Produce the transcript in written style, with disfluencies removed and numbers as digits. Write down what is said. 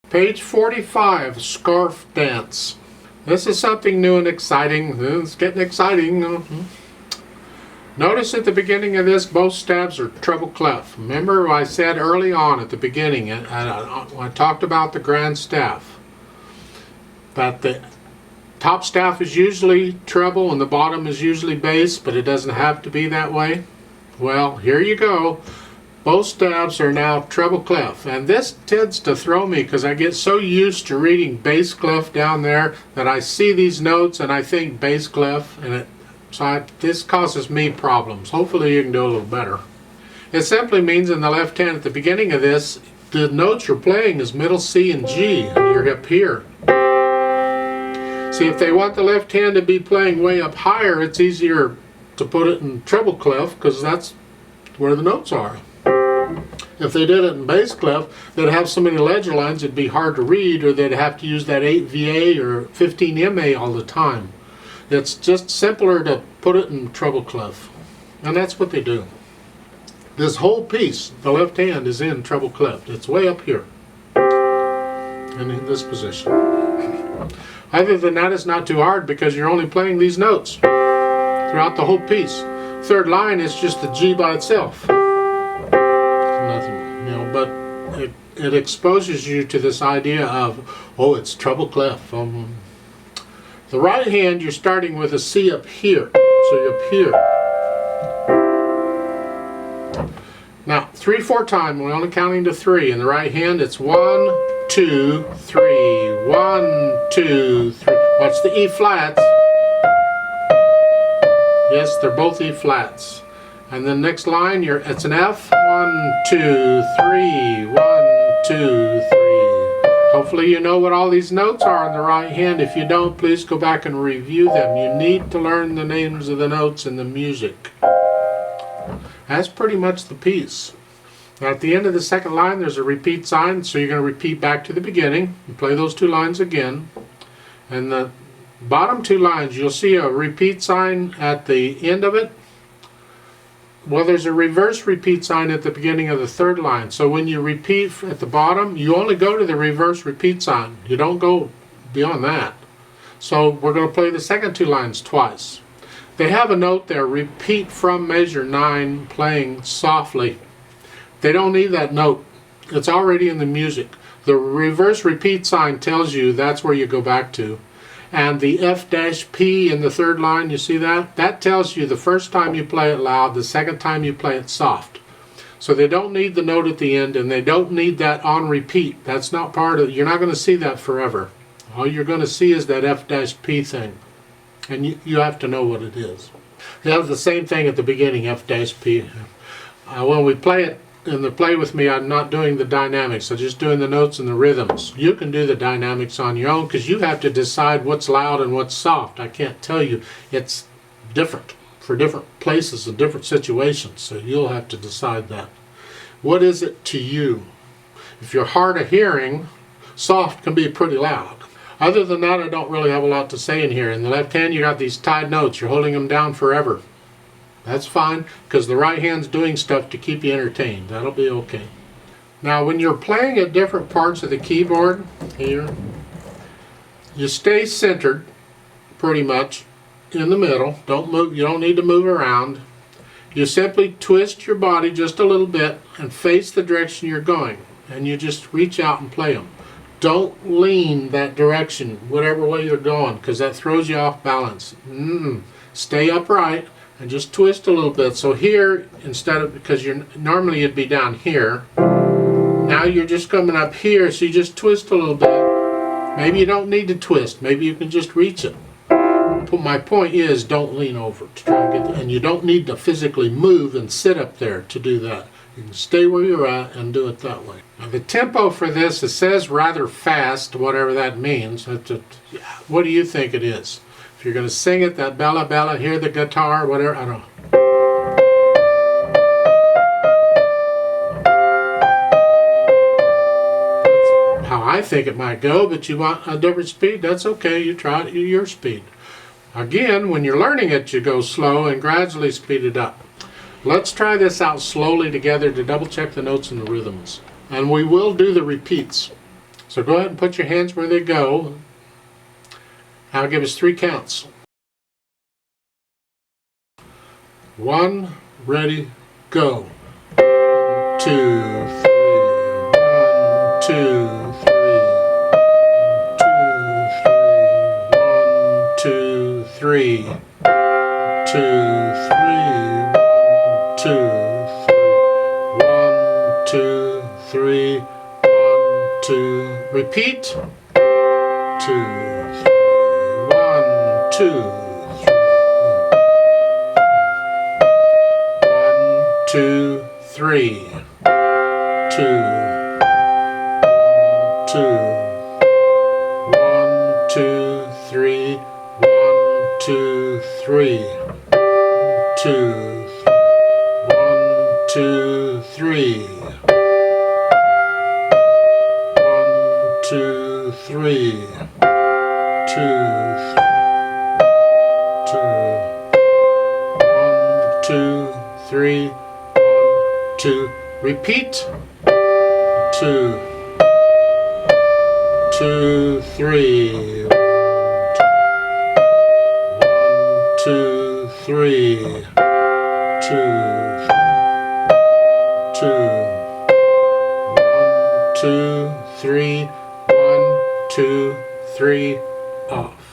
Page 45, Scarf Dance. This is something new and exciting. It's getting exciting. Notice at the beginning of this, both stabs are treble clef. Remember I said early on at the beginning, when I talked about the grand staff, that the top staff is usually treble and the bottom is usually bass, but it doesn't have to be that way. Well, here you go. Both stabs are now treble clef, and this tends to throw me because I get so used to reading bass clef down there that I see these notes and I think bass clef, and this causes me problems. Hopefully you can do a little better. It simply means in the left hand at the beginning of this, the notes you're playing is middle C and G, and you're up here. See, if they want the left hand to be playing way up higher, it's easier to put it in treble clef because that's where the notes are. If they did it in bass clef, they'd have so many ledger lines it'd be hard to read, or they'd have to use that 8 VA or 15 MA all the time. It's just simpler to put it in treble clef, and that's what they do. This whole piece, the left hand, is in treble clef. It's way up here and in this position. Other than that, it's not too hard because you're only playing these notes throughout the whole piece. Third line is just the G by itself. Nothing, but it exposes you to this idea of, oh, it's treble clef. The right hand, you're starting with a C up here, so you're up here. Now, 3/4 time, we're only counting to 3. In the right hand, it's 1, 2, 3. 1, 2, 3. Watch the E flats. Yes, they're both E flats. And the next line, it's an F. 1, 2, 3. 1, 2, 3. Hopefully you know what all these notes are on the right hand. If you don't, please go back and review them. You need to learn the names of the notes in the music. That's pretty much the piece. Now at the end of the second line, there's a repeat sign, so you're going to repeat back to the beginning. You play those 2 lines again. And the bottom 2 lines, you'll see a repeat sign at the end of it. Well, there's a reverse repeat sign at the beginning of the 3rd line. So when you repeat at the bottom, you only go to the reverse repeat sign. You don't go beyond that. So we're going to play the second 2 lines twice. They have a note there, repeat from measure 9, playing softly. They don't need that note. It's already in the music. The reverse repeat sign tells you that's where you go back to. And the F-P in the 3rd line, you see that? That tells you the first time you play it loud, the second time you play it soft. So they don't need the note at the end, and they don't need that on repeat. That's not part of it. You're not going to see that forever. All you're going to see is that F-P thing. And you have to know what it is. They have the same thing at the beginning, F-P. When we play it in the Play With Me, I'm not doing the dynamics. I'm just doing the notes and the rhythms. You can do the dynamics on your own because you have to decide what's loud and what's soft. I can't tell you. It's different for different places and different situations, so you'll have to decide that. What is it to you? If you're hard of hearing, soft can be pretty loud. Other than that, I don't really have a lot to say in here. In the left hand, you got these tied notes. You're holding them down forever. That's fine, because the right hand's doing stuff to keep you entertained. That'll be okay. Now, when you're playing at different parts of the keyboard, here, you stay centered, pretty much, in the middle. Don't move. You don't need to move around. You simply twist your body just a little bit and face the direction you're going, and you just reach out and play them. Don't lean that direction, whatever way you're going, because that throws you off balance. Stay upright. And just twist a little bit. So here, instead of, because normally you'd be down here, now you're just coming up here, so you just twist a little bit. Maybe you don't need to twist. Maybe you can just reach it. But my point is, don't lean over to try and get and you don't need to physically move and sit up there to do that. You can stay where you're at and do it that way. Now the tempo for this, it says rather fast, whatever that means. What do you think it is? You're going to sing it, that bella bella, hear the guitar, whatever, I don't know. That's how I think it might go, but you want a different speed, that's okay, you try it at your speed. Again, when you're learning it, you go slow and gradually speed it up. Let's try this out slowly together to double check the notes and the rhythms. And we will do the repeats. So go ahead and put your hands where they go. I'll give us 3 counts. 1, ready, go. 2, 3, 1, 2, 3, 1, 2, 3, 2, 3, 1, 2, repeat. 2, 1, 2, 3, 1, 2, 3, 2, 2, 1, 2, 3, 1, 2, 3, 2, 1, 2, 3, 1, 2, 3, 2, 1, 2, 3, 1, 2, repeat. 2, 2, 3, 1, 2, 3, 2, 2, 1, 2, 3, 1, 2, 3, off.